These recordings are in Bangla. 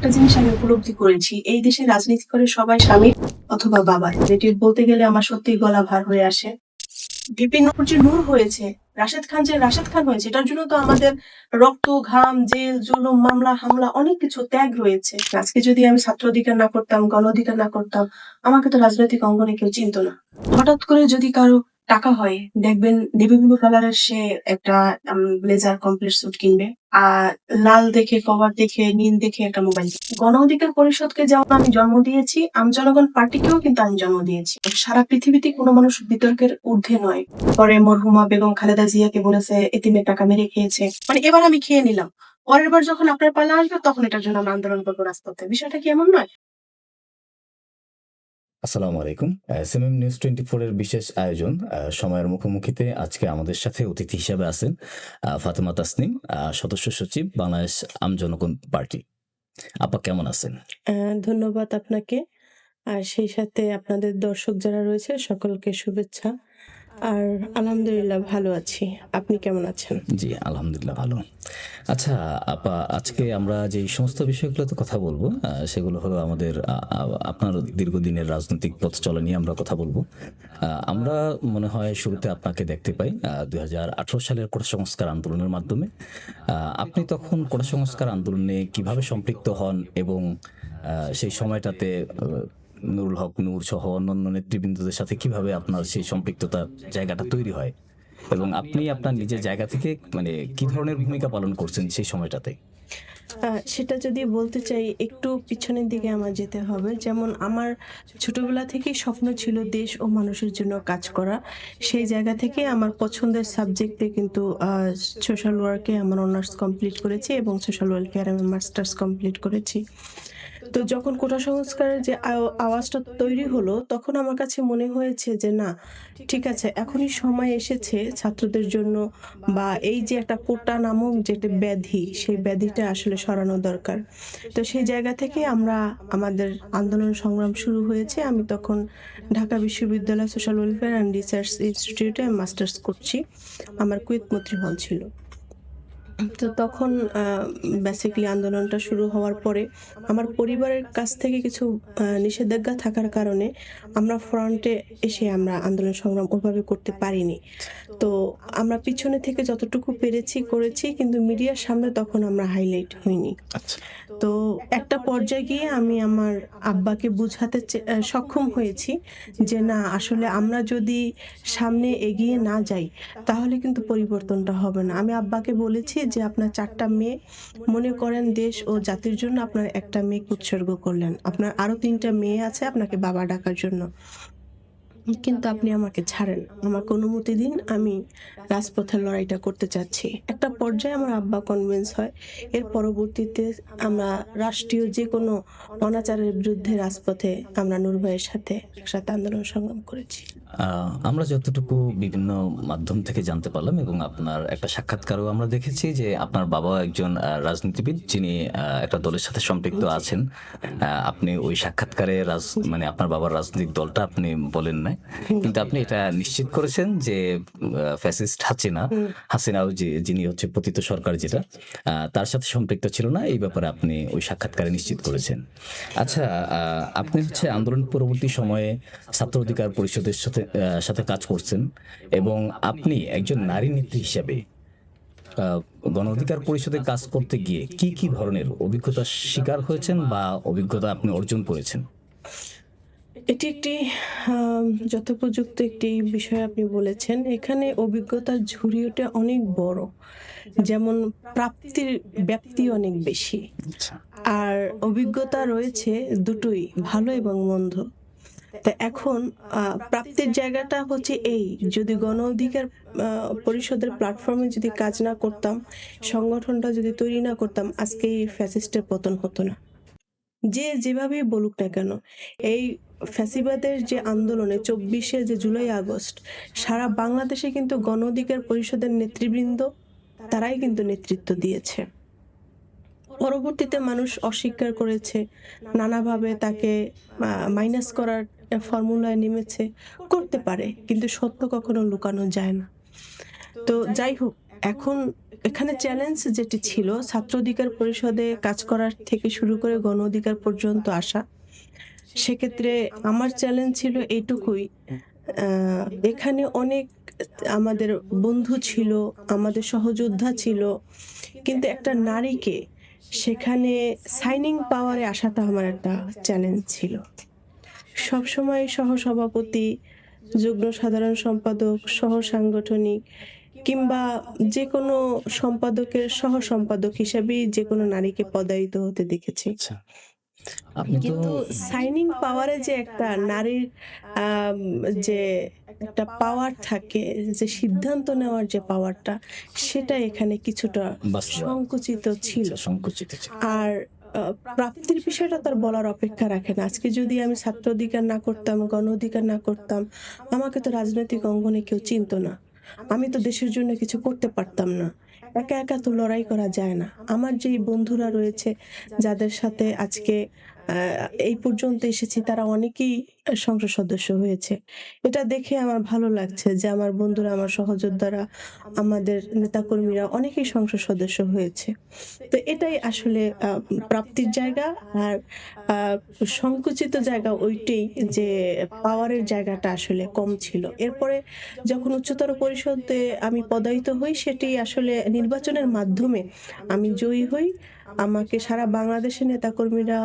একটা জিনিস আমি উপলব্ধি করেছি, এই দেশে রাজনীতি করে সবাই স্বামীর অথবা বাবার। যেটি বলতে গেলে আমার সত্যিই গলা ভার হয়ে আসে। বিপিন নূর যে নূর হয়েছে, রাশেদ খান যে রাশেদ খান হয়েছে, এটার জন্য তো আমাদের রক্ত, ঘাম, জেল, জুলুম, মামলা, হামলা অনেক কিছু ত্যাগ রয়েছে। আজকে যদি আমি ছাত্র অধিকার না করতাম, গণ অধিকার না করতাম, আমাকে তো রাজনৈতিক অঙ্গনে কেউ চিনতো না। হঠাৎ করে যদি কারো টাকা হয়, দেখবেন নেভি ব্লু কালারের সে একটা ব্লেজার কমপ্লিট স্যুট কিনবে, আর লাল দেখে, কভার দেখে, নীল দেখে একটা মোবাইল। গণ অধিকার পরিষদকে যেমন আমি জন্ম দিয়েছি, জনগণ পার্টিকেও কিন্তু আমি জন্ম দিয়েছি। সারা পৃথিবীতে কোনো মানুষ বিতর্কের ঊর্ধ্বে নয়। পরে মরহুমা বেগম খালেদা জিয়াকে বলেছে এতিমের টাকা মেরে খেয়েছে, মানে এবার আমি খেয়ে নিলাম, পরের বার যখন আপনার পালা আসবে তখন এটার জন্য আমরা আন্দোলন করবো রাজপথে। বিষয়টা কি এমন নয়? আসসালামু আলাইকুম। এসএমএম নিউজ 24 এর বিশেষ আয়োজন সময়ের মুখোমুখিতে আজকে আমাদের সাথে অতিথি হিসেবে আছেন ফাতেমা তাসনিম, সদস্য সচিব বাংলাদেশ জনগণ পার্টি। আপা কেমন আছেন? ধন্যবাদ আপনাকে। আর সেই সাথে আপনাদের দর্শক যারা রয়েছে সকলকে শুভেচ্ছা। আর আলহামদুলিল্লাহ ভালো আছি। আপনি কেমন আছেন? জি, আলহামদুলিল্লাহ ভালো। আচ্ছা আপা, আজকে আমরা যেই সমস্ত বিষয়গুলোতে কথা বলবো সেগুলো হলো আমাদের আপনার দীর্ঘদিনের রাজনৈতিক পথ চলা নিয়ে আমরা কথা বলবো। আমরা মনে হয় শুরুতে আপনাকে দেখতে পাই ২০১৮ সালের কোটা সংস্কার আন্দোলনের মাধ্যমে। আপনি তখন কোটা সংস্কার আন্দোলনে কিভাবে সম্পৃক্ত হন এবং সেই সময়টাতে নুরুল হক নূর সহ অন্যান্য নেতৃবৃন্দদের সাথে কিভাবে আপনার সেই সম্পৃক্ততার জায়গাটা তৈরি হয়? এবং আপনি আপনার নিজের জায়গা থেকে মানে কি ধরনের ভূমিকা পালন করছেন সেই সময়টাতে? সেটা যদি বলতে চাই একটু পিছনের দিকে আমার যেতে হবে। যেমন আমার ছোটবেলা থেকেই স্বপ্ন ছিল দেশ ও মানুষের জন্য কাজ করা। সেই জায়গা থেকে আমার পছন্দের সাবজেক্টে কিন্তু সোশ্যাল ওয়ার্কে আমার অনার্স কমপ্লিট করেছি এবং সোশ্যাল ওয়েলফেয়ারে আমি মাস্টার্স কমপ্লিট করেছি। তো যখন কোটা সংস্কারের যে আওয়াজটা তৈরি হলো, তখন আমার কাছে মনে হয়েছে যে না, ঠিক আছে, এখনই সময় এসেছে ছাত্রদের জন্য বা এই যে একটা কোটা নামক যে একটা ব্যাধি, সেই ব্যাধিটা আসলে সরানো দরকার। তো সেই জায়গা থেকে আমাদের আন্দোলন সংগ্রাম শুরু হয়েছে। আমি তখন ঢাকা বিশ্ববিদ্যালয় সোশ্যাল ওয়েলফেয়ার অ্যান্ড রিসার্চ ইনস্টিটিউটে মাস্টার্স করছি। আমার কুয়েত মৈত্রী হল ছিল। তো তখন বেসিক্যালি আন্দোলনটা শুরু হওয়ার পরে আমার পরিবারের কাছ থেকে কিছু নিষেধাজ্ঞা থাকার কারণে আমরা ফ্রন্টে এসে আমরা আন্দোলন সংগ্রাম ওভাবে করতে পারিনি। তো আমরা পিছনে থেকে যতটুকু পেরেছি করেছি, কিন্তু মিডিয়ার সামনে তখন আমরা হাইলাইট হইনি। আচ্ছা। তো একটা পর্যায়ে গিয়ে আমি আমার আব্বাকে বুঝাতে সক্ষম হয়েছি যে না, আসলে আমরা যদি সামনে এগিয়ে না যাই তাহলে কিন্তু পরিবর্তনটা হবে না। আমি আব্বাকে বলেছি যে আপনার ৪ টা মেয়ে, মনে করেন দেশ ও জাতির জন্য আপনার একটা মেয়েকে উৎসর্গ করলেন। আপনার আরো ৩ টা মেয়ে আছে আপনাকে বাবা ডাকার জন্য। কিন্তু আপনি আমাকে ছাড়েন। আমাকে অনুমতি দিন। আমি রাজপথের লড়াইটা করতে চাচ্ছি। একটা পর্যায়ে আমার আব্বা কনভিন্স হয়। এর পরবর্তীতে আমরা রাষ্ট্রীয় যেকোনো অনাচারের বিরুদ্ধে রাজপথে আমরা নূর ভাইয়ের সাথে একসাথে আন্দোলন সংগ্রাম করেছি। আমরা যতটুকু বিভিন্ন মাধ্যম থেকে জানতে পারলাম এবং আপনার একটা সাক্ষাৎকারও আমরা দেখেছি যে আপনার বাবা একজন রাজনীতিবিদ যিনি একটা দলের সাথে সম্পৃক্ত জি। আছেন। আপনি ওই সাক্ষাৎকারে মানে আপনার বাবার রাজনৈতিক দলটা আপনি বলেন নাই। কিন্তু আপনি এটা নিশ্চিত করেছেন যে ফ্যাসিস্ট হুম। হাসিনাও যিনি হচ্ছে পতিত সরকার যেটা তার সাথে সম্পৃক্ত ছিল না, এই ব্যাপারে আপনি ওই সাক্ষাৎকারে নিশ্চিত করেছেন। আচ্ছা, আপনি হচ্ছে আন্দোলন পরবর্তী সময়ে ছাত্র অধিকার পরিষদের সাথে কাজ করছেন এবং আপনি একজন নারী নেত্রী হিসাবে আ গণ অধিকার পরিষদে কাজ করতে গিয়ে কি ধরনের অভিজ্ঞতার শিকার হয়েছেন বা অভিজ্ঞতা আপনি অর্জন করেছেন? এটি একটি যথোপযুক্ত একটি বিষয় আপনি বলেছেন। এখানে অভিজ্ঞতার ঝুড়িটা অনেক বড়। যেমন প্রাপ্তির ব্যাপ্তি অনেক বেশি। আচ্ছা। আর অভিজ্ঞতা রয়েছে দুটোই, ভালো এবং মন্দ। তা এখন প্রাপ্তির জায়গাটা হচ্ছে এই, যদি গণ অধিকার পরিষদের প্ল্যাটফর্মে যদি কাজ না করতাম, সংগঠনটা যদি তৈরি না করতাম, আজকে এই ফ্যাসিস্টের পতন হতো না। যে যেভাবেই বলুক না কেন, এই ফ্যাসিবাদের যে আন্দোলনে ২৪শে যে জুলাই আগস্ট সারা বাংলাদেশে কিন্তু গণ অধিকার পরিষদের নেতৃবৃন্দ তারাই কিন্তু নেতৃত্ব দিয়েছে। পরবর্তীতে মানুষ অস্বীকার করেছে, নানাভাবে তাকে মাইনাস করার ফর্মুলায় নেমেছে। করতে পারে, কিন্তু সত্য কখনো লুকানো যায় না। তো যাই হোক, এখন এখানে চ্যালেঞ্জ যেটি ছিল ছাত্র অধিকার পরিষদে কাজ করার থেকে শুরু করে গণ অধিকার পর্যন্ত আসা, সেক্ষেত্রে আমার চ্যালেঞ্জ ছিল এইটুকুই, এখানে অনেক আমাদের বন্ধু ছিল, আমাদের সহযোদ্ধা ছিল, কিন্তু একটা নারীকে সেখানে সাইনিং পাওয়ারে আসাটা আমার একটা চ্যালেঞ্জ ছিল। সবসময় সহসভাপতি, যুগ্ম সাধারণ সম্পাদক, সহ সাংগঠনিক কিংবা যে কোনো সম্পাদকের সহ সম্পাদক হিসেবেই যে কোনো নারীকে পদায়িত হতে দেখেছি। আচ্ছা, আপনি তো কিন্তু সাইনিং পাওয়ারে যে একটা নারীর আম, যে একটা পাওয়ার থাকে, যে সিদ্ধান্ত নেওয়ার যে পাওয়ারটা, সেটা এখানে কিছুটা বাস্তব। সংকুচিত ছিল। সংকুচিত ছিল। আর প্রাপ্তির বিষয়টা তার বলার অপেক্ষা রাখে না। আজকে যদি আমি ছাত্র অধিকার না করতাম, গণ অধিকার না করতাম, আমাকে তো রাজনৈতিক অঙ্গনে কেউ চিনতো না, আমি তো দেশের জন্য কিছু করতে পারতাম না। একা একা তো লড়াই করা যায় না। আমার যেই বন্ধুরা রয়েছে, যাদের সাথে আজকে এই পর্যন্ত এসেছি, তারা অনেকেই সংসদ সদস্য হয়েছে। এটা দেখে আমার ভালো লাগছে যে আমার বন্ধুরা, আমার সহযোদ্ধারা, আমাদের নেতাকর্মীরা অনেকেই সংসদ সদস্য হয়েছে। তো এটাই আসলে প্রাপ্তির জায়গা। আর সংকুচিত জায়গা ওইটাই, যে পাওয়ারের জায়গাটা আসলে কম ছিল। এরপরে যখন উচ্চতর পরিষদে আমি পদায়িত হই, সেটি আসলে নির্বাচনের মাধ্যমে আমি জয়ী হই। আমাকে সারা বাংলাদেশের নেতাকর্মীরা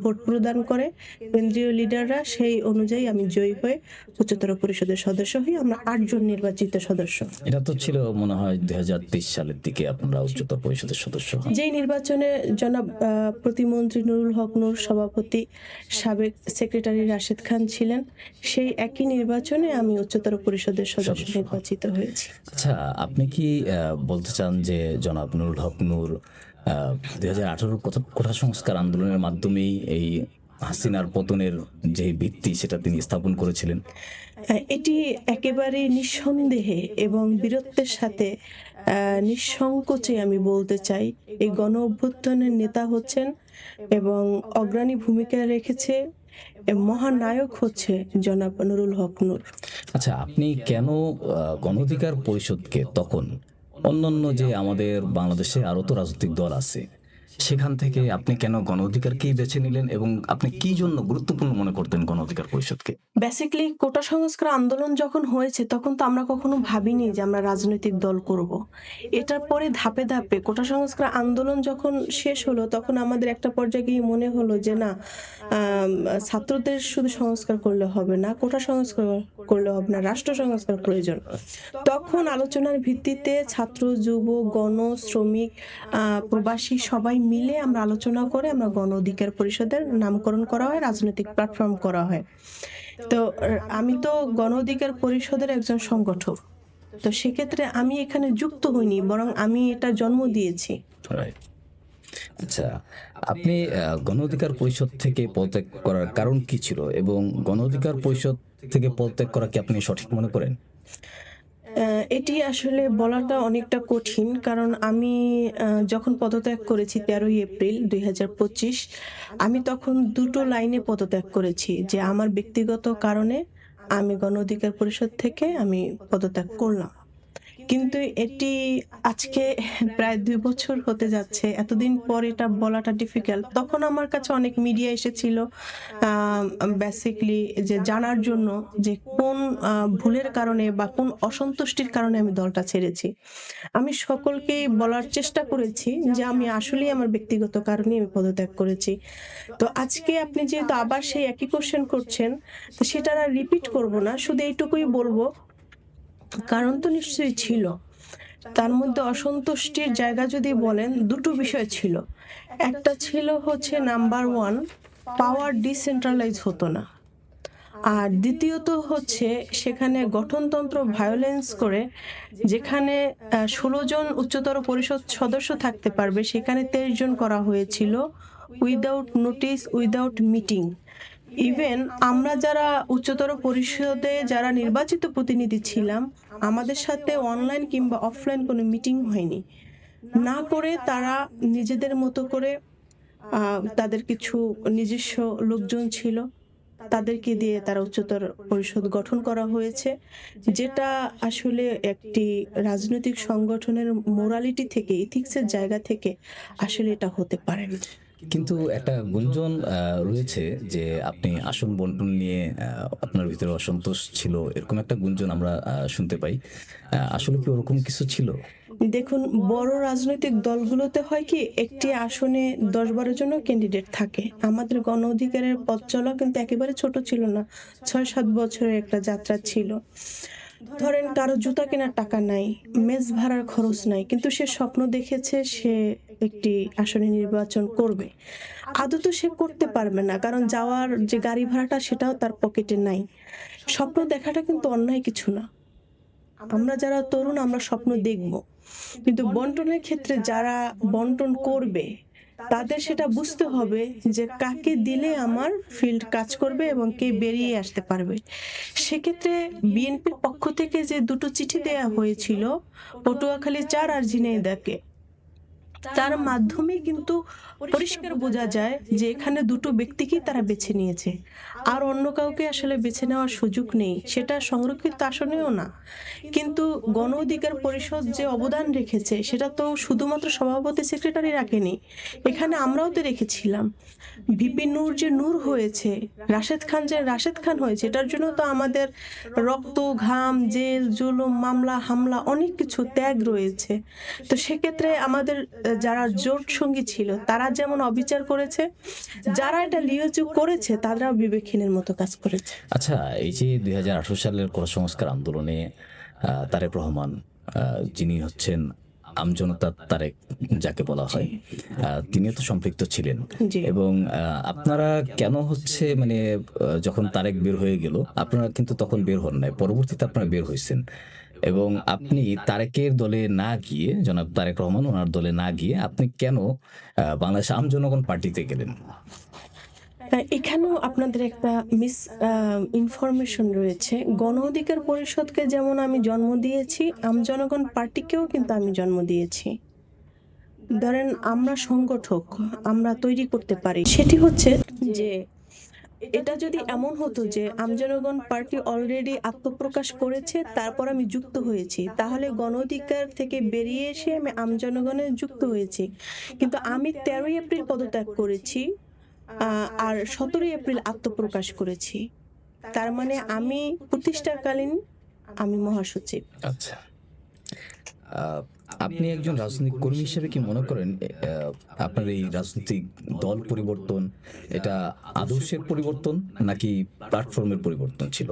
ভোট প্রদান করে, কেন্দ্রীয় লিডাররা, সেই অনুযায়ী আমি জয়ী হয়ে উচ্চতর পরিষদের সদস্য হই। আমরা 8 জন নির্বাচিত সদস্য। এটা তো ছিল মনে হয় 2023 সালের দিকে আপনারা উচ্চতর পরিষদের সদস্য হন। যেই নির্বাচনে জনাব প্রতিমন্ত্রী নুরুল হক নূর সভাপতি, সাবেক সেক্রেটারি রাশেদ খান ছিলেন, সেই একই নির্বাচনে আমি উচ্চতর পরিষদের সদস্য নির্বাচিত হয়েছি। আচ্ছা, আপনি কি বলতে চান যে জনাব নুরুল হক নূর 2018 কোটা সংস্কার আন্দোলনের মাধ্যমেই এই হাসিনার পতনের যে ভিত্তি সেটা তিনি স্থাপন করেছিলেন? এটি একেবারে নিঃসন্দেহে এবং বীরত্বের সাথে নিঃসংকোচে আমি বলতে চাই, এই গণ অভ্যুত্থানের নেতা হচ্ছেন এবং অগ্রণী ভূমিকা রেখেছে, মহানায়ক হচ্ছে জনাব নুরুল হক নূর। আচ্ছা, আপনি কেন গণ অধিকার পরিষদকে তখন, অন্যান্য যে আমাদের বাংলাদেশে আরো তো রাজনৈতিক দল আছে, সেখান থেকে আপনি কেন গণ অধিকারকেই বেছে নিলেন এবং আপনি কি জন্য গুরুত্বপূর্ণ মনে করতেন গণ অধিকার পরিষদকে? বেসিক্যালি কোটা সংস্কার আন্দোলন যখন হয়েছে, তখন তো আমরা কখনো ভাবিনি যে আমরা রাজনৈতিক দল করব। এটার পরে ধাপে ধাপে কোটা সংস্কার আন্দোলন যখন শেষ হলো, তখন আমাদের একটা পর্যায়ে গিয়ে মনে হলো যে না, ছাত্রদের শুধু সংস্কার করলে হবে না, কোটা সংস্কার করলে হবে না, রাষ্ট্র সংস্কার প্রয়োজন। তখন আলোচনার ভিত্তিতে ছাত্র, যুব, গণ, শ্রমিক, প্রবাসী সবাই মিলে আমরা আলোচনা করে আমরা গণ অধিকার পরিষদের নামকরণ করা হয়, রাজনৈতিক প্ল্যাটফর্ম করা হয়। তো আমি তো গণ অধিকার পরিষদের একজন সংগঠক, তো সেক্ষেত্রে আমি এখানে যুক্ত হইনি, বরং আমি এটা জন্ম দিয়েছি। Right. আচ্ছা, আপনি গণ অধিকার পরিষদ থেকে পদত্যাগ করার কারণ কি ছিল এবং গণ অধিকার পরিষদ থেকে পদত্যাগ করা কি আপনি সঠিক মনে করেন? এটি আসলে বলাটা অনেকটা কঠিন, কারণ আমি যখন পদত্যাগ করেছি 13ই এপ্রিল 2025, আমি তখন দুটো লাইনে পদত্যাগ করেছি যে আমার ব্যক্তিগত কারণে আমি গণ অধিকার পরিষদ থেকে আমি পদত্যাগ করলাম। কিন্তু এটি আজকে প্রায় 2 বছর হতে যাচ্ছে, এতদিন পর এটা বলাটা ডিফিকাল্ট। তখন আমার কাছে অনেক মিডিয়া এসেছিল বেসিক্যালি যে জানার জন্য যে কোন ভুলের কারণে বা কোন অসন্তুষ্টির কারণে আমি দলটা ছেড়েছি। আমি সকলকেই বলার চেষ্টা করেছি যে আমি আসলেই আমার ব্যক্তিগত কারণে আমি পদত্যাগ করেছি। তো আজকে আপনি যেহেতু আবার সেই একই কোশ্চেন করছেন, তো সেটা আর রিপিট করব না, শুধু এইটুকুই বলবো, কারণ তো নিশ্চয়ই ছিল। তার মধ্যে অসন্তুষ্টির জায়গা যদি বলেন, দুটো বিষয় ছিল। একটা ছিল হচ্ছে নাম্বার 1, পাওয়ার ডিসেন্ট্রালাইজ হতো না। আর দ্বিতীয়ত হচ্ছে সেখানে গঠনতন্ত্র ভায়োলেন্স করে, যেখানে 16 জন উচ্চতর পরিষদ সদস্য থাকতে পারবে, সেখানে 23 জন করা হয়েছিল without notice, without meeting. Even আমরা যারা উচ্চতর পরিষদে যারা নির্বাচিত প্রতিনিধি ছিলাম, আমাদের সাথে অনলাইন কিংবা অফলাইন কোনো মিটিং হয়নি। না করে তারা নিজেদের মতো করে তাদের কিছু নিজস্ব লোকজন ছিল, তাদেরকে দিয়ে তারা উচ্চতর পরিষদ গঠন করা হয়েছে, যেটা আসলে একটি রাজনৈতিক সংগঠনের মোরালিটি থেকে, ইথিক্সের জায়গা থেকে আসলে এটা হতে পারে না। কিন্তু একটা গুঞ্জন রয়েছে যে আপনি আসন বন্টন নিয়ে আপনার ভিতরে অসন্তোষ ছিল, এরকম একটা গুঞ্জন আমরা শুনতে পাই। আসলে কি ওরকম কিছু ছিল? দেখুন, বড় রাজনৈতিক দলগুলোতে হয় কি, একটি আসনে 10-12 জনও ক্যান্ডিডেট থাকে। আমাদের গণ অধিকারের পথ চলা কিন্তু একেবারে ছোট ছিল না, 6-7 বছরের একটা যাত্রা ছিল। ধরেন কারো জুতা কেনার টাকা নাই, মেস ভাড়ার খরচ নাই, কিন্তু সে স্বপ্ন দেখেছে সে একটি আসনে নির্বাচন করবে। আদৌ তো সে করতে পারবে না, কারণ যাওয়ার যে গাড়ি ভাড়াটা সেটাও তার পকেটে নাই। স্বপ্ন দেখাটা কিন্তু অন্যায় কিছু না। আমরা যারা তরুণ আমরা স্বপ্ন দেখব, কিন্তু বন্টনের ক্ষেত্রে যারা বন্টন করবে তাদের সেটা বুঝতে হবে যে কাকে দিলে আমার ফিল্ড কাজ করবে এবং কে বেরিয়ে আসতে পারবে। সেক্ষেত্রে বিএনপির পক্ষ থেকে যে দুটো চিঠি দেয়া হয়েছিল, পটুয়াখালী 4 আর ঝিনাইদহকে, তার মাধ্যমে কিন্তু পরিষ্কার বোঝা যায় যে এখানে দুটো ব্যক্তিকেই তারা বেছে নিয়েছে, আর অন্য কাউকে আসলে বেছে নেওয়ার সুযোগ নেই। সেটা সংরক্ষিত আসনেও না। কিন্তু গণ অধিকার পরিষদ যে অবদান রেখেছে সেটা তো শুধুমাত্র সভাপতি সেক্রেটারি রাখেনি, এখানে আমরাও তো রেখেছিলাম। ভিপি নূর যে নূর হয়েছে, রাশেদ খান যে রাশেদ খান হয়েছে, এটার জন্য তো আমাদের রক্ত, ঘাম, জেল, জুলুম, মামলা, হামলা, অনেক কিছু ত্যাগ রয়েছে। তো সেক্ষেত্রে আমাদের যারা জোট সঙ্গী ছিল তারা যেমন অবিচার করেছে, যারা এটা লিওজু করেছে তারাও বিবেকহীনের মতো কাজ করেছে। আচ্ছা, এই যে 2018 সালের কোটা সংস্কার আন্দোলনে তারেক রহমান, যিনি হচ্ছেন আমজনতার তারেক যাকে বলা হয়, তিনিও তো সম্পৃক্ত ছিলেন। জি। এবং আপনারা কেন হচ্ছে মানে যখন তারেক বের হয়ে গেল আপনারা কিন্তু তখন বের হন নাই, পরবর্তীতে আপনারা বের হয়েছেন এবং আপনি তারেকের দলে না গিয়ে, জনাব তারেক রহমান ওনার দলে না গিয়ে আপনি কেন বাংলাদেশ আম জনগণ পার্টিতে গেলেন? এখানেও আপনাদের একটা মিস ইনফরমেশন রয়েছে। গণ অধিকার পরিষদকে যেমন আমি জন্ম দিয়েছি, জনগণ পার্টিকেও কিন্তু আমি জন্ম দিয়েছি। ধরেন আমরা সংগঠক, আমরা তৈরি করতে পারি। সেটি হচ্ছে যে এটা যদি এমন হতো যে জনগণ পার্টি অলরেডি আত্মপ্রকাশ করেছে, তারপর আমি যুক্ত হয়েছি, তাহলে গণ অধিকার থেকে বেরিয়ে এসে আমি জনগণে যুক্ত হয়েছি। কিন্তু আমি 13 এপ্রিল পদত্যাগ করেছি, আর 17 এপ্রিল আত্মপ্রকাশ করেছি। তার মানে আমি প্রতিষ্ঠাকালীন আমি মহাসচিব। আচ্ছা, আহ, আপনি একজন রাজনৈতিক কর্মী হিসেবে কি মনে করেন আপনার এই রাজনৈতিক দল পরিবর্তন এটা আদর্শের পরিবর্তন নাকি প্ল্যাটফর্মের পরিবর্তন ছিল?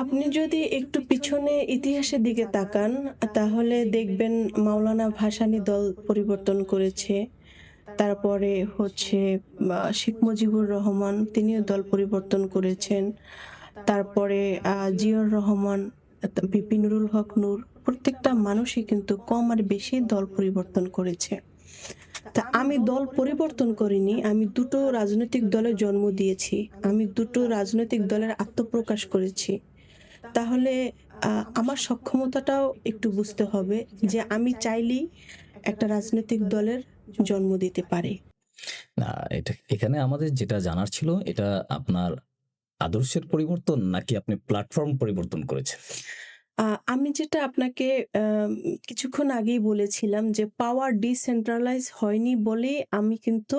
আপনি যদি একটু পিছনে ইতিহাসের দিকে তাকান তাহলে দেখবেন মাওলানা ভাসানী দল পরিবর্তন করেছে। তারপরে হচ্ছে শেখ মুজিবুর রহমান, তিনিও দল পরিবর্তন করেছেন। তারপরে জিয়র রহমান, ভিপি নুরুল হক নূর, প্রত্যেকটা মানুষই কিন্তু কম আর বেশি দল পরিবর্তন করেছে। তা আমি দল পরিবর্তন করিনি, আমি দুটো রাজনৈতিক দলের জন্ম দিয়েছি, আমি দুটো রাজনৈতিক দলের আত্মপ্রকাশ করেছি। তাহলে আমার সক্ষমতাটাও একটু বুঝতে হবে যে আমি চাইলেই একটা রাজনৈতিক দলের জন্ম দিতে পারি। না, এটা এখানে আমাদের যেটা জানার ছিল এটা আপনার আদর্শের পরিবর্তন নাকি আপনি প্ল্যাটফর্ম পরিবর্তন করেছেন? আমি যেটা আপনাকে কিছুক্ষণ আগেই বলেছিলাম যে পাওয়ার ডিসেন্ট্রালাইজ হয়নি বলেই আমি কিন্তু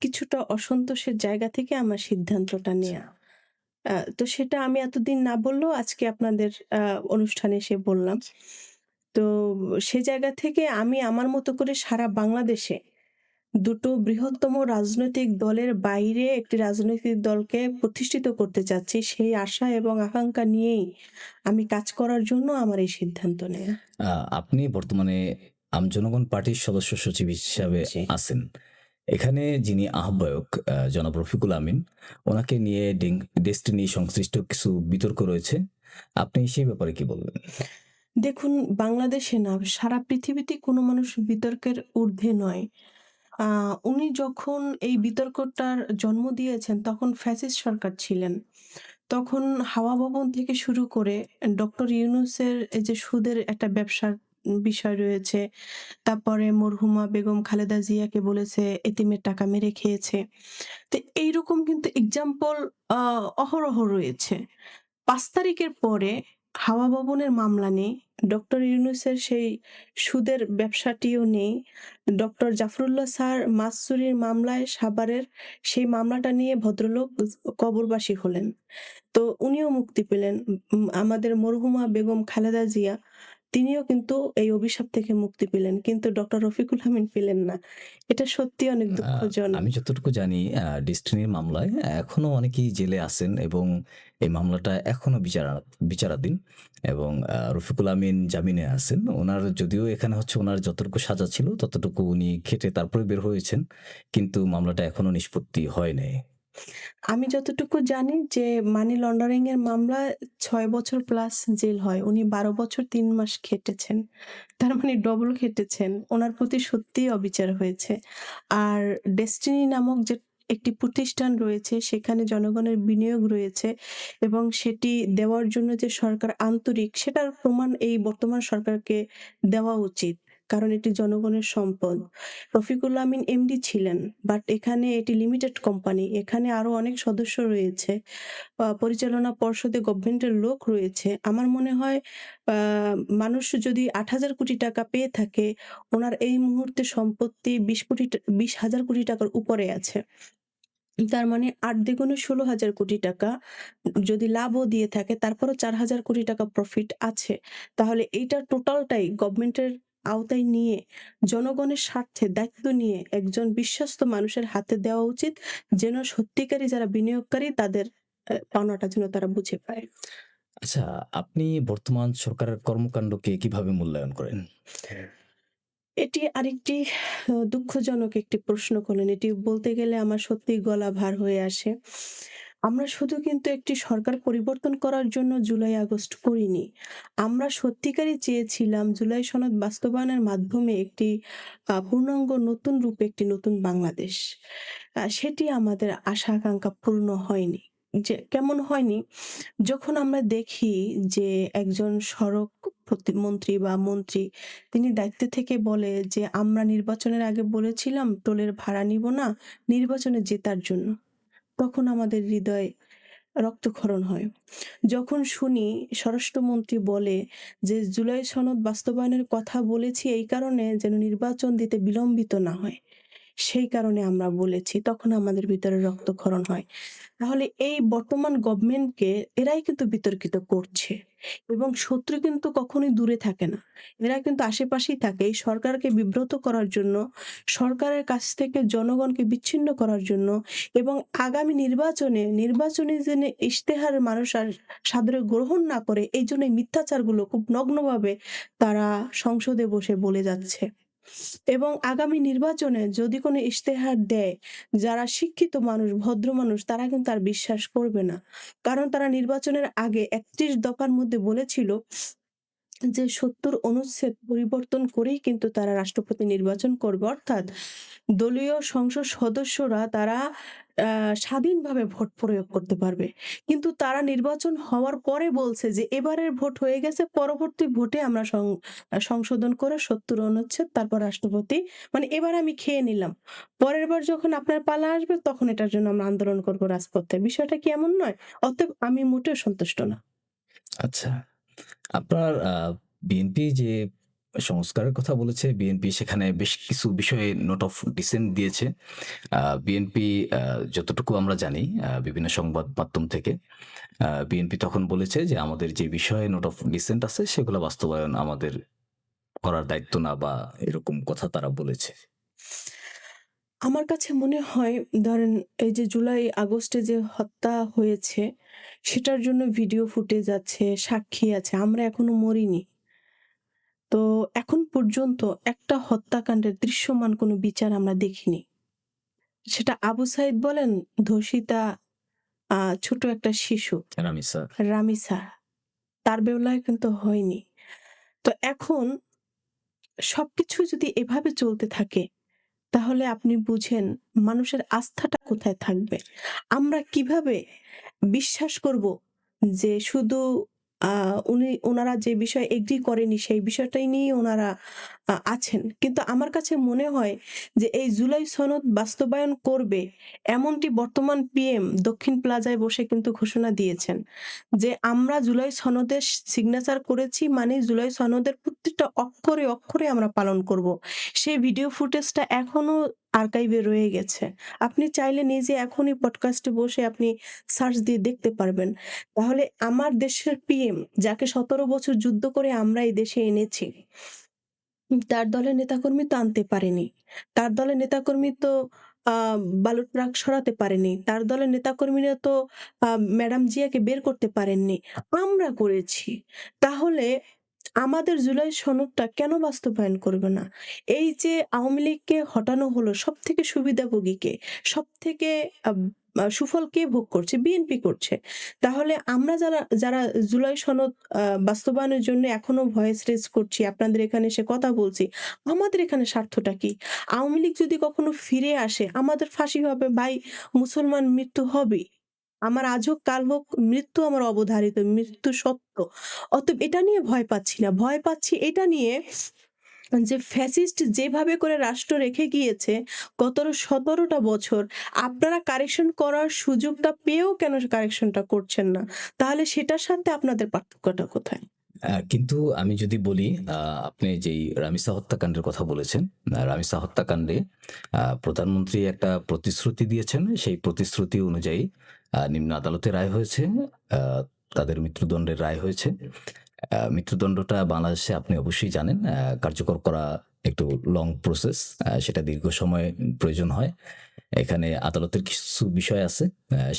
কিছুটা অসন্তোষের জায়গা থেকে আমার সিদ্ধান্তটা নেয়া। তো সেটা আমি এতদিন না বললেও আজকে আপনাদের অনুষ্ঠানে এসে বললাম। তো সে জায়গা থেকে আমি আমার মতো করে সারা বাংলাদেশে দুটো বৃহত্তম রাজনৈতিক দলের বাইরে একটি রাজনৈতিক দলকে প্রতিষ্ঠিত করতে চাচ্ছি। সেই আশা এবং আকাঙ্ক্ষা নিয়েই আমি কাজ করার জন্য আমার এই সিদ্ধান্ত নেয়া। আপনি বর্তমানে জনগণ পার্টির সদস্য সচিব হিসাবে জি। আছেন। এখানে যিনি আহ্বায়ক জনাব রফিকুল আমিন, ওনাকে নিয়ে ডেস্টিনি সংশ্লিষ্ট কিছু বিতর্ক রয়েছে। আপনি সেই ব্যাপারে কি বলবেন? দেখুন, বাংলাদেশে না সারা পৃথিবীতে কোনো মানুষ বিতর্কের ঊর্ধ্বে নয়। উনি যখন এই বিতর্কটার জন্ম দিয়েছেন তখন ফ্যাসিস্ট সরকার ছিলেন। তখন হাওয়া ভবন থেকে শুরু করে ডক্টর ইউনূসের এই যে সুদের একটা ব্যবসার বিষয় রয়েছে। তারপরে মরহুমা বেগম খালেদা জিয়াকে বলেছে এতিমের টাকা মেরে খেয়েছে। তো তো এইরকম কিন্তু এক্সাম্পল অহরহ রয়েছে। ৫ তারিখের পরে হাওয়া ভবনের মামলা নেই। ডক্টর ইউনূসের সেই সুদের ব্যবসাটিও নেই। ডক্টর জাফরুল্লাহ স্যার মাছ চুরির মামলায় সাভারের সেই মামলাটা নিয়ে ভদ্রলোক কবরবাসী হলেন। তো উনিও মুক্তি পেলেন। আমাদের মরহুমা বেগম খালেদা জিয়া তিনিও কিন্তু এই অভিশাপ থেকে মুক্তি পেলেন। কিন্তু ডক্টর রফিকুল আমিন পেলেন না। এটা সত্যিই অনেক দুঃখজনক। আমি যতটুকু জানি ডেস্টিনির মামলায় এখনো অনেকেই জেলে আছেন এবং এই মামলাটা এখনো বিচারাধীন এবং রফিকুল আমিন জামিনে আছেন। ওনার যদিও এখানে হচ্ছে ওনার যতটুকু সাজা ছিল ততটুকু উনি খেটে তারপরে বের হয়েছেন। কিন্তু মামলাটা এখনো নিষ্পত্তি হয় নাই। আমি যতটুকু জানি যে মানি লন্ডারিং এর মামলায় ৬ বছর প্লাস জেল হয়। উনি ১২ বছর ৩ মাস খেটেছেন। তার মানে ডবল খেটেছেন। উনার প্রতি সত্যিই অবিচার হয়েছে। আর ডেস্টিনি নামক যে একটি প্রতিষ্ঠান রয়েছে সেখানে জনগণের বিনিয়োগ রয়েছে এবং সেটি দেওয়ার জন্য যে সরকার আন্তরিক সেটার প্রমাণ এই বর্তমান সরকারকে দেওয়া উচিত। কারণ এটি জনগণের সম্পদ। রফিকুল আমিন এমডি ছিলেন। বাট এখানে এটি লিমিটেড কোম্পানি। এখানে আরো অনেক সদস্য রয়েছে। পরিচালনা পর্ষদে গভর্নমেন্টের লোক রয়েছে। আমার মনে হয় মানুষ যদি ৮,০০০ কোটি টাকা পেয়ে থাকে, ওনার এই মুহূর্তে সম্পত্তি ২০,০০০ কোটি টাকার উপরে আছে। তার মানে ৮ দ্বিগুণে ১৬,০০০ কোটি টাকা যদি লাভও দিয়ে থাকে তারপরও ৪,০০০ কোটি টাকা প্রফিট আছে। তাহলে এইটার টোটালটাই গভর্নমেন্টের আওতায় নিয়ে জনগণের স্বার্থে দায়িত্ব নিয়ে একজন বিশ্বস্ত মানুষের হাতে দেওয়া উচিত, যেন সত্যিকারী যারা বিনিয়োগকারী তাদের পাওনাটা যেন তারা বুঝে পায়। আচ্ছা, আপনি বর্তমান সরকারের কর্মকাণ্ডকে কিভাবে মূল্যায়ন করেন? এটি আরেকটি দুঃখজনক একটি প্রশ্ন করলেন। এটি বলতে গেলে আমার সত্যিই গলা ভার হয়ে আসে। আমরা শুধু কিন্তু একটি সরকার পরিবর্তন করার জন্য জুলাই আগস্ট করিনি। আমরা সত্যিকারই চেয়েছিলাম জুলাই সনদ বাস্তবায়নের মাধ্যমে একটি পূর্ণাঙ্গ নতুন রূপে একটি নতুন বাংলাদেশ। সেটি আমাদের আশা আকাঙ্ক্ষা পূর্ণ হয়নি। যে কেমন হয়নি? যখন আমরা দেখি যে একজন সড়ক প্রতিমন্ত্রী বা মন্ত্রী তিনি দায়িত্ব থেকে বলে যে, "আমরা নির্বাচনের আগে বলেছিলাম টোলের ভাড়া নিব না, নির্বাচনে জেতার জন্য।" তখন আমাদের হৃদয়ে রক্তক্ষরণ হয়। যখন শুনি স্বরাষ্ট্রমন্ত্রী বলে যে, "জুলাই সনদ বাস্তবায়নের কথা বলেছি এই কারণে যেন নির্বাচন দিতে বিলম্বিত না হয়। সেই কারণে আমরা বলেছি।" তখন আমাদের ভিতরে রক্তক্ষরণ হয়। তাহলে এই বর্তমান গভর্নমেন্টকে এরাই কিন্তু বিতর্কিত করছে এবং শত্রু কিন্তু কখনোই দূরে থাকে না। এরা কিন্তু আশেপাশেই থাকে। এই সরকারকে বিব্রত করার জন্য, সরকারের কাছ থেকে জনগণকে বিচ্ছিন্ন করার জন্য এবং আগামী নির্বাচনে যেন ইশতেহার মানুষ আর সাদরে গ্রহণ না করে এইজন্য এই মিথ্যাচারগুলো খুব নগ্নভাবে তারা সংসদে বসে বলে যাচ্ছে। এবং আগামী নির্বাচনে যদি কোনো ইশতেহার দেয়, যারা শিক্ষিত মানুষ, ভদ্র মানুষ তারা কিন্তু আর বিশ্বাস করবে না। কারণ তারা নির্বাচনের আগে ৩১ দফার মধ্যে বলেছিল যে ৭০ অনুচ্ছেদ পরিবর্তন করেই কিন্তু তারা রাষ্ট্রপতি নির্বাচন করবে। অর্থাৎ দলীয় সংসদ সদস্যরা তারা স্বাধীনভাবে ভোট প্রয়োগ করতে পারবে। কিন্তু তারা নির্বাচন হওয়ার পরে বলছে যে এবারের ভোট হয়ে গেছে, পরবর্তী ভোটে আমরা সংশোধন করে ৭০ অনুচ্ছেদ তারপর রাষ্ট্রপতি মানে এবার আমি খেয়ে নিলাম। পরের বার যখন আপনার পালা আসবে তখন এটার জন্য আমরা আন্দোলন করব রাজপথে। বিষয়টা কি এমন নয়? অতএব আমি মোটেও সন্তুষ্ট না। আচ্ছা, আপনার বিএনপি যে সংস্কারের কথা বলেছে, বিএনপি সেখানে বেশ কিছু বিষয়ে নোট অফ ডিসেন্ট দিয়েছে। বিএনপি যতটুকু আমরা জানি বিভিন্ন সংবাদ মাধ্যম থেকে বিএনপি তখন বলেছে যে আমাদের যে বিষয়ে নোট অফ ডিসেন্ট আছে সেগুলো বাস্তবায়ন আমাদের করার দায়িত্ব না বা এরকম কথা তারা বলেছে। আমার কাছে মনে হয় ধরেন এই যে জুলাই আগস্টে যে হত্যা হয়েছে সেটার জন্য ভিডিও ফুটেজ আছে, সাক্ষী আছে। আমরা এখনো মরিনি। তো এখন পর্যন্ত একটা হত্যাকাণ্ডের দৃশ্যমান কোনো বিচার আমরা দেখিনি। সেটা আবু সাইদ বলেন, ধর্ষিতা ছোট একটা শিশু রামিসা। রামিসা, তার বেলায় কিন্তু হয়নি। তো এখন সবকিছু যদি এভাবে চলতে থাকে তাহলে আপনি বুঝেন মানুষের আস্থাটা কোথায় থাকবে? আমরা কিভাবে বিশ্বাস করব যে শুধু ওনারা যে বিষয়ে এগ্রি করেনি সেই বিষয়টাই নিয়ে ওনারা আছেন। কিন্তু আমার কাছে মনে হয় যে এই জুলাই সনদ বাস্তবায়ন করবে এমনটি বর্তমান পিএম দক্ষিণ প্লাজায় বসে কিন্তু ঘোষণা দিয়েছেন যে আমরা জুলাই সনদে সিগনেচার করেছি মানে জুলাই সনদের প্রত্যেকটা অক্ষরে অক্ষরে আমরা পালন করব। সেই ভিডিও ফুটেজটা এখনো আর্কাইভে রয়ে গেছে। আপনি চাইলে নিজে এখনই পডকাস্টে বসে আপনি সার্চ দিয়ে দেখতে পারবেন। তাহলে আমার দেশের পিএম যাকে ১৭ বছর যুদ্ধ করে আমরা এই দেশে এনেছি, তার দলের নেতাকর্মী তো আনতে পারেনি। তার দলের নেতাকর্মী তো আ বালু ট্রাক সরাতে পারেনি। তার দলের নেতাকর্মীরা তো আ ম্যাডাম জিয়াকে বের করতে পারেননি। আমরা করেছি। তাহলে আমাদের জুলাই সনদটা কেন বাস্তবায়ন করবে না? এই যে আওয়ামী লীগকে হটানো হলো সবথেকে সুবিধাভোগী কে? সবথেকে আব আ সুফল কে ভোগ করছে? বিএনপি করছে। তাহলে আমরা যারা জুলাই সনদ বাস্তবায়নের জন্য এখনো ভয়েস রেজ করছি, আপনাদের এখানে এসে কথা বলছি, আমাদের এখানে স্বার্থটা কি? আওয়ামী লীগ যদি কখনো ফিরে আসে আমাদের ফাঁসি হবে ভাই, মুসলমান মৃত্যু হবেই। আমার আজ হোক কাল হোক মৃত্যু আমার অবধারিত, মৃত্যু সত্য। অতএব এটা নিয়ে ভয় পাচ্ছি না। ভয় পাচ্ছি এটা নিয়ে যে ফ্যাসিস্ট যেভাবে করে রাষ্ট্র রেখে গিয়েছে গত ১৭টা বছর, আপনারা কারেকশন করার সুযোগটা পেয়েও কেন কারেকশনটা করছেন না? তাহলে সেটার সাথে আপনাদের পার্থক্যটা কোথায়? কিন্তু আমি যদি বলি, আপনি যেই রামিসা হত্যাকাণ্ডের কথা বলেছেন, রামিসা হত্যাকাণ্ডে প্রধানমন্ত্রী একটা প্রতিশ্রুতি দিয়েছেন। সেই প্রতিশ্রুতি অনুযায়ী নিম্ন আদালতে রায় হয়েছে। আ তাদের মৃত্যুদণ্ডের রায় হয়েছে। মৃত্যুদণ্ডটা বাংলাদেশে আপনি অবশ্যই জানেন কার্যকর করা একটু লং প্রসেস। সেটা দীর্ঘ সময় প্রয়োজন হয়। এখানে আদালতের কিছু বিষয় আছে।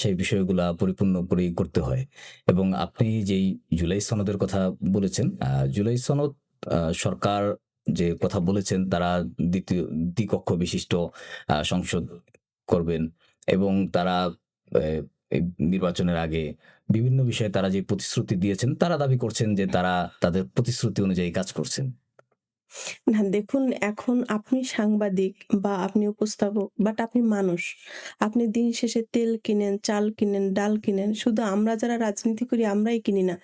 সেই বিষয়গুলা পরিপূর্ণ করেই করতে হয়। এবং আপনি যেই জুলাই সনদের কথা বলেছেন, জুলাই সনদ সরকার যে কথা বলেছেন তারা দ্বিকক্ষ বিশিষ্ট সংসদ করবেন এবং তারা এ এই নির্বাচনের আগে বিভিন্ন বিষয়ে তারা যে প্রতিশ্রুতি দিয়েছেন, তারা দাবি করছেন যে তারা তাদের প্রতিশ্রুতি অনুযায়ী কাজ করছেন। না দেখুন, এখন আপনি সাংবাদিক বা আপনি উপস্থাপক বাট আপনি মানুষ। আপনি দিন শেষে তেল কিনেন, চাল কিনেন, ডাল কিনেন। শুধু আমরা যারা রাজনীতি করি আমরাই কিনি না।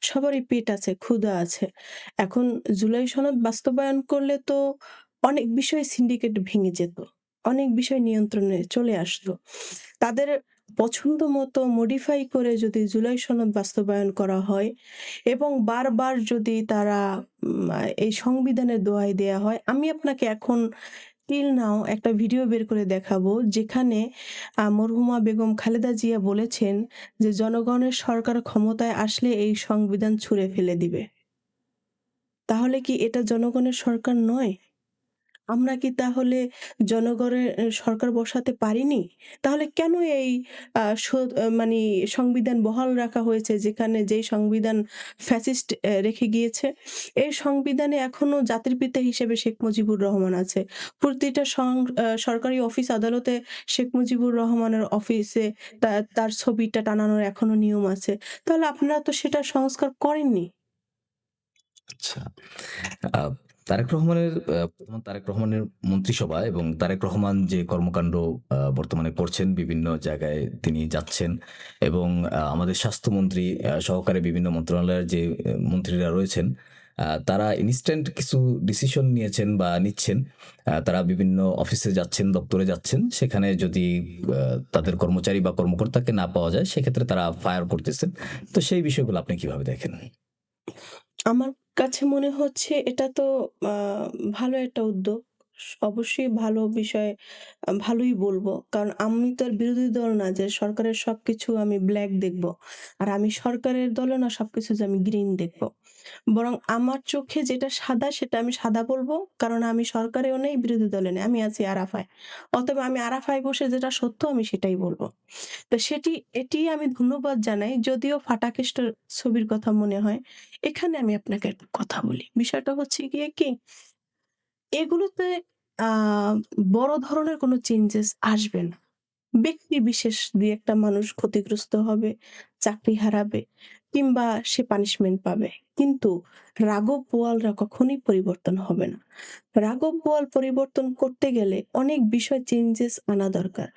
সবারই পেট আছে, ক্ষুধা আছে। এখন জুলাই সনদ বাস্তবায়ন করলে তো অনেক বিষয় সিন্ডিকেট ভেঙে যেত। অনেক বিষয় নিয়ন্ত্রণে চলে আসতো। তাদের পছন্দ মতো মডিফাই করে যদি জুলাই সনদ বাস্তবায়ন করা হয় এবং বারবার যদি তারা এই সংবিধানের দোহাই দেয়া হয়, আমি আপনাকে এখন টিল নাও একটা ভিডিও বের করে দেখাবো যেখানে মরহুমা বেগম খালেদা জিয়া বলেছেন যে জনগণের সরকার ক্ষমতায় আসলে এই সংবিধান ছুঁড়ে ফেলে দিবে। তাহলে কি এটা জনগণের সরকার নয়? আমরা কি তাহলে জনগণের সরকার বসাতে পারিনি? তাহলে কেন এই মানি সংবিধান বহাল রাখা হয়েছে যেখানে যেই সংবিধান ফ্যাসিস্ট রেখে গিয়েছে? এই সংবিধানে এখনো জাতির পিতা হিসেবে শেখ মুজিবুর রহমান আছে। প্রতিটা সরকারি অফিস আদালতে শেখ মুজিবুর রহমানের অফিসে তার ছবিটা টানানোর এখনো নিয়ম আছে। তাহলে আপনারা তো সেটার সংস্কার করেননি। আচ্ছা। আ তারেক রহমানের বর্তমান তারেক রহমানের মন্ত্রিসভা এবং তারেক রহমান যে কর্মকাণ্ড বর্তমানে করছেন, বিভিন্ন জায়গায় তিনি যাচ্ছেন এবং আমাদের স্বাস্থ্যমন্ত্রী সহকারে বিভিন্ন মন্ত্রণালয়ের যে মন্ত্রীরা রয়েছেন, তারা ইনস্ট্যান্ট কিছু ডিসিশন নিয়েছেন বা নিচ্ছেন। তারা বিভিন্ন অফিসে যাচ্ছেন, দপ্তরে যাচ্ছেন। সেখানে যদি তাদের কর্মচারী বা কর্মকর্তাকে না পাওয়া যায়, সেক্ষেত্রে তারা ফায়ার করতেছেন। তো সেই বিষয়গুলো আপনি কিভাবে দেখেন? আমার কাছে মনে হচ্ছে এটা তো আ ভালো একটা উদ্যোগ। অবশ্যই ভালো বিষয়, ভালোই বলবো। কারণ আমি তো আর বিরোধী দল না যে সরকারের সবকিছু আমি ব্লাক দেখবো। আর আমি সরকারের দলও না সবকিছু যে আমি গ্রিন দেখবো। বরং আমার চোখে যেটা সাদা সেটা আমি সাদা বলবো। কারণ আমি সরকারেও নেই, বিরোধী দলে নেই। আমি আছি আরাফায়। অতএব আমি আরাফায় বসে যেটা সত্য আমি সেটাই বলবো। তো এটি আমি ধন্যবাদ জানাই। যদিও ফাটাকেষ্ট ছবির কথা মনে হয়। এখানে আমি আপনাকে একটা কথা বলি। বিষয়টা হচ্ছে গিয়ে কি, এগুলোতে আ বড় ধরনের কোনো চেঞ্জেস আসবে না। ব্যক্তি বিশেষ ২-১ টা মানুষ ক্ষতিগ্রস্ত হবে, চাকরি হারাবে কিংবা সে পানিশমেন্ট পাবে। কিন্তু রাঘব বোয়ালরা কখনোই পরিবর্তন হবে না। রাঘব বোয়াল পরিবর্তন করতে গেলে অনেক বিষয় চেঞ্জেস আনা দরকার।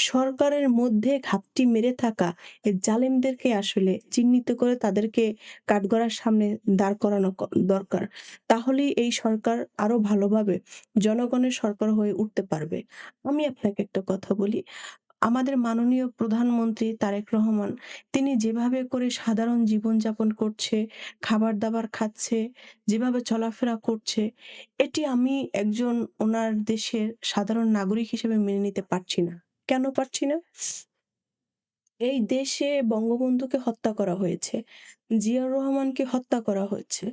সরকারের মধ্যে ঘাপটি মেরে থাকা এই জালেমদেরকে আসলে চিহ্নিত করে তাদেরকে কাঠগড়ার সামনে দাঁড় করানো দরকার। তাহলেই এই সরকার আরো ভালোভাবে জনগণের সরকার হয়ে উঠতে পারবে। আমি আপনাকে একটা কথা বলি, আমাদের মাননীয় প্রধানমন্ত্রী তারেক রহমান, তিনি যেভাবে করে সাধারণ জীবনযাপন করছে, খাবার-দাবার খাচ্ছে, যেভাবে চলাফেরা করছে, এটি আমি একজন ওনার দেশের সাধারণ নাগরিক হিসেবে মেনে নিতে পারছি না। কেন পারছি না? এই দেশে বঙ্গবন্ধুকে হত্যা করা হয়েছে, জিয়াউর রহমানকে হত্যা করা হয়েছে।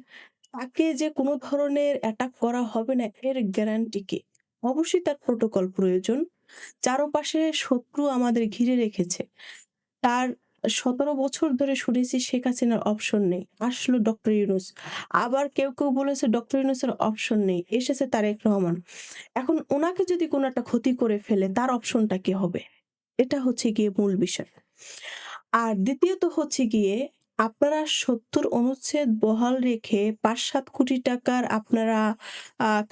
তাকে যে কোনো ধরনের অ্যাটাক করা হবে না এর গ্যারান্টি কি? অবশ্যই তার প্রোটোকল প্রয়োজন। চারপাশে শত্রু আমাদের ঘিরে রেখেছে। তার ১৭ বছর ধরে শুনেছি শেখ হাসিনার অপশন নেই। আসলো ডক্টর ইউনূস। আবার কেউ বলেছে ডক্টর ইউনূসের অপশন নেই। এসেছে তারেক রহমান। এখন উনাকে যদি কোনো একটা ক্ষতি করে ফেলে তার অপশনটা কি হবে? এটা হচ্ছে গিয়ে মূল বিষয়। আর দ্বিতীয়ত হচ্ছে গিয়ে আপনারা ৭০ অনুচ্ছেদ বহাল রেখে ৫-৭ কোটি টাকার আপনারা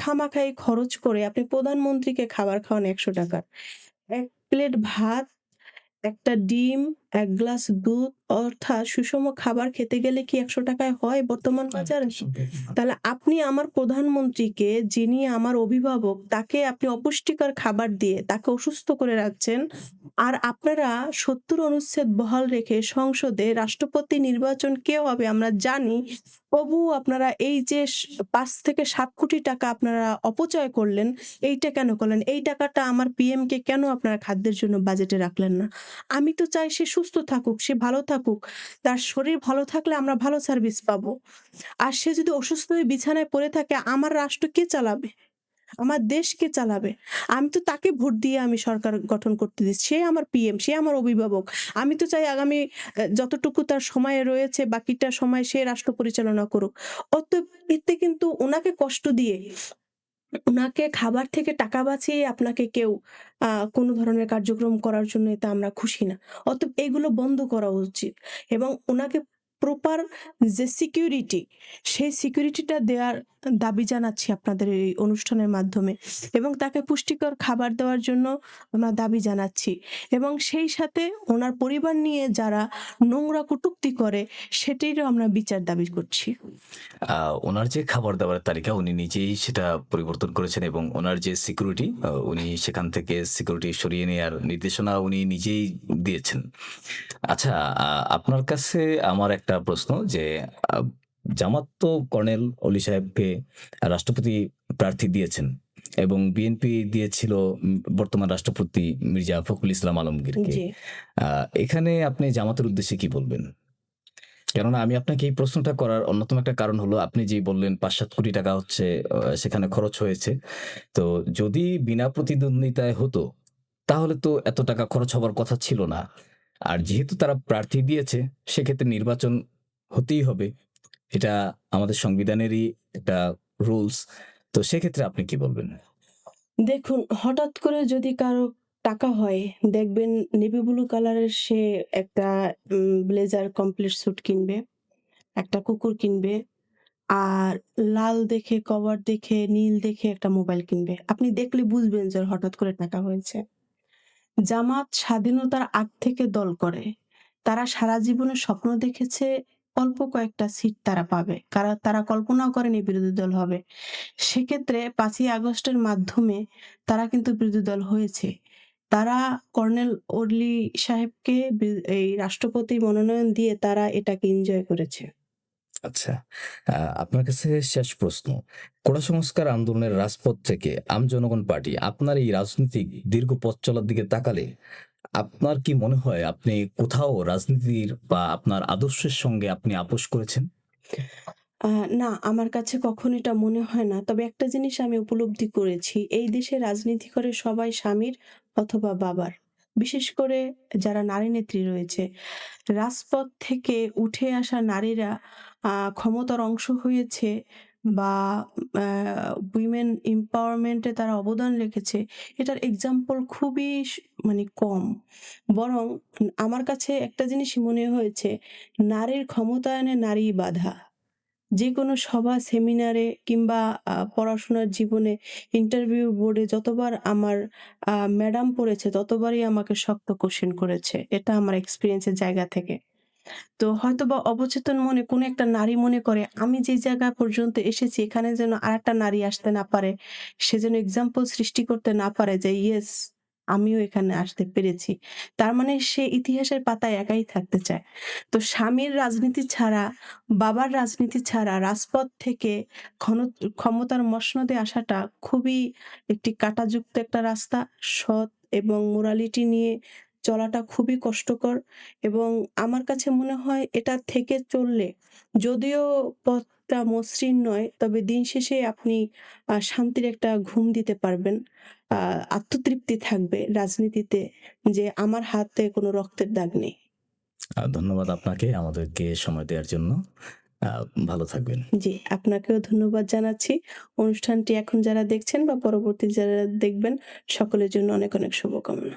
খামাখাই খরচ করে আপনি প্রধানমন্ত্রীকে খাবার খাওয়ান ৳১০০ র। ১ প্লেট ভাত, একটা ডিম, ১ গ্লাস দুধ অর্থাৎ সুষম খাবার খেতে গেলে কি ৳১০০ হয় বর্তমান বাজারে? তাহলে আপনি আমার প্রধানমন্ত্রীকে, যিনি আমার অভিভাবক, তাকে আপনি অপুষ্টিকর খাবার দিয়ে তাকে অসুস্থ করে রাখছেন। আর আপনারা ৭০ অনুচ্ছেদ বহাল রেখে সংসদে রাষ্ট্রপতি নির্বাচন কে হবে আমরা জানি। তবুও আপনারা এই যে ৫ থেকে ৭ কোটি টাকা আপনারা অপচয় করলেন, এইটা কেন করলেন? এই টাকাটা আমার পিএমকে কেন আপনারা খাদ্যের জন্য বাজেটে রাখলেন না? আমি তো চাই সে সুস্থ থাকুক, সে ভালো থাকুক। তার শরীর ভালো থাকলে আমরা ভালো সার্ভিস পাবো। আর সে যদি অসুস্থ হয়ে বিছানায় পড়ে থাকে, আমার রাষ্ট্র কে চালাবে? আমার দেশ কে চালাবে? আমি তো তাকে ভোট দিয়ে আমি সরকার গঠন করতে দিচ্ছি। সে আমার পিএম, সে আমার অভিভাবক। আমি তো চাই আগামী যতটুকু তার সময় রয়েছে বাকিটা সময় সে রাষ্ট্র পরিচালনা করুক। অতএব এতে কিন্তু উনাকে কষ্ট দিয়ে, উনাকে খাবার থেকে টাকা বাঁচিয়ে আপনাকে কেউ কোনো ধরনের কার্যক্রম করার জন্য এতে আমরা খুশি না। অতএব এগুলো বন্ধ করা উচিত এবং উনাকে প্রপার যে সিকিউরিটি, সেই সিকিউরিটিটা দেওয়ার দাবি জানাচ্ছি আপনাদের এই অনুষ্ঠানের মাধ্যমে এবং তাকে পুষ্টিকর খাবার দেওয়ার জন্য আমরা দাবি জানাচ্ছি এবং সেই সাথে ওনার পরিবার নিয়ে যারা নোংরা কটূক্তি করে সেটিরও আমরা বিচার দাবি করছি। ওনার যে খাবার দাবারের তালিকা উনি নিজেই সেটা পরিবর্তন করেছেন এবং ওনার যে সিকিউরিটি উনি সেখান থেকে সিকিউরিটি সরিয়ে নেওয়ার নির্দেশনা উনি নিজেই দিয়েছেন। আচ্ছা, আপনার কাছে আমার একটা প্রশ্ন যে আ জামাত তো কর্নেল অলি সাহেবকে রাষ্ট্রপতি প্রার্থী দিয়েছেন এবং বিএনপি দিয়েছিল বর্তমান রাষ্ট্রপতি মির্জা ফখরুল ইসলাম আলমগীরকে। জি। আ এখানে আপনি জামাতের উদ্দেশ্যে কি বলবেন? কেননা আমি আপনাকে এই প্রশ্নটা করার অন্যতম একটা কারণ হলো আপনি যেই বললেন ৫-৭ কোটি টাকা হচ্ছে সেখানে খরচ হয়েছে। তো যদি বিনা প্রতিদ্বন্দ্বিতায় হতো, তাহলে তো এত টাকা খরচ হবার কথা ছিল না। আর যেহেতু তারা প্রার্থী দিয়েছে, সেক্ষেত্রে নির্বাচন হতেই হবে। এটা আমাদের সংবিধানেরই একটা রুলস। তো সেক্ষেত্রে আপনি কি বলবেন? দেখুন, হঠাৎ করে যদি কারো টাকা হয়, দেখবেন নেভি ব্লু কালারের সে একটা ব্লেজার কমপ্লিট স্যুট কিনবে, একটা কুকুর কিনবে, আর লাল দেখে, কভার দেখে, নীল দেখে একটা মোবাইল কিনবে। আপনি দেখলে বুঝবেন যে ওর হঠাৎ করে টাকা হয়েছে। জামাত স্বাধীনতার আগ থেকে দল করে। তারা সারা জীবনে স্বপ্ন দেখেছে অল্প কয়েকটা সিট তারা পাবে। তারা কল্পনাও করেনি বিরোধী দল হবে। সেক্ষেত্রে ৫ই আগস্টের মাধ্যমে তারা কিন্তু বিরোধী দল হয়েছে। তারা কর্নেল অলি সাহেবকে এই রাষ্ট্রপতি মনোনয়ন দিয়ে তারা এটাকে এনজয় করেছে। আচ্ছা। আপনার কাছে শেষ প্রশ্ন। কোটা সংস্কার আন্দোলনের রাজপথ থেকে জনগণ পার্টি আপনার এই রাজনৈতিক দীর্ঘ পথ চলার দিকে তাকালে আপনার কি মনে হয় আপনি কোথাও রাজনীতির বা আপনার আদর্শের সঙ্গে আপনি আপোস করেছেন? আ না, আমার কাছে কখনো এটা মনে হয় না। তবে একটা জিনিস আমি উপলব্ধি করেছি, এই দেশে রাজনীতি করে সবাই স্বামীর অথবা বাবার। বিশেষ করে যারা নারী নেত্রী রয়েছে। রাজপথ থেকে উঠে আসা নারীরা ক্ষমতার অংশ হয়েছে বা আ উইমেন এম্পাওয়ারমেন্ট এ তারা অবদান রেখেছে। এটার এক্সাম্পল খুবই মানে কম। বরং আমার কাছে একটা জিনিসই মনে হয়েছে, নারীর ক্ষমতায়নে নারীই বাধা। যে কোনো সভা, সেমিনারে কিংবা পড়াশোনার জীবনে ইন্টারভিউ বোর্ডে যতবার আমার ম্যাডাম পড়েছে ততবারই আমাকে শক্ত কোয়েশ্চেন করেছে। এটা আমার এক্সপেরিয়েন্স এর জায়গা থেকে। তো হয়তোবা অবচেতন মনে কোনো একটা নারী মনে করে আমি যে জায়গা পর্যন্ত এসেছি এখানে যেন আরেকটা নারী আসতে না পারে। সে যেন এক্সাম্পল সৃষ্টি করতে না পারে যে ইয়েস আমিও এখানে আসতে পেরেছি। তার মানে সে ইতিহাসের পাতায় একাই থাকতে চায়। তো স্বামীর রাজনীতি ছাড়া, বাবার রাজনীতি ছাড়া রাজপথ থেকে ক্ষণ ক্ষমতার মসনদে আসাটা খুবই একটি কাঁটাযুক্ত একটা রাস্তা। সৎ এবং মোরালিটি নিয়ে চলাটা খুবই কষ্টকর। এবং আমার কাছে মনে হয় এটা থেকে চললে যদিও পথটা মসৃণ নয়, তবে দিন শেষে আপনি শান্তির একটা ঘুম দিতে পারবেন। আ আত্মতৃপ্তি থাকবে রাজনীতিতে যে আমার হাতে কোনো রক্তের দাগ নেই। ধন্যবাদ আপনাকে আমাদেরকে সময় দেওয়ার জন্য। আ ভালো থাকবেন। জি, আপনাকেও ধন্যবাদ জানাচ্ছি। অনুষ্ঠানটি এখন যারা দেখছেন বা পরবর্তী যারা দেখবেন সকলের জন্য অনেক, অনেক শুভকামনা।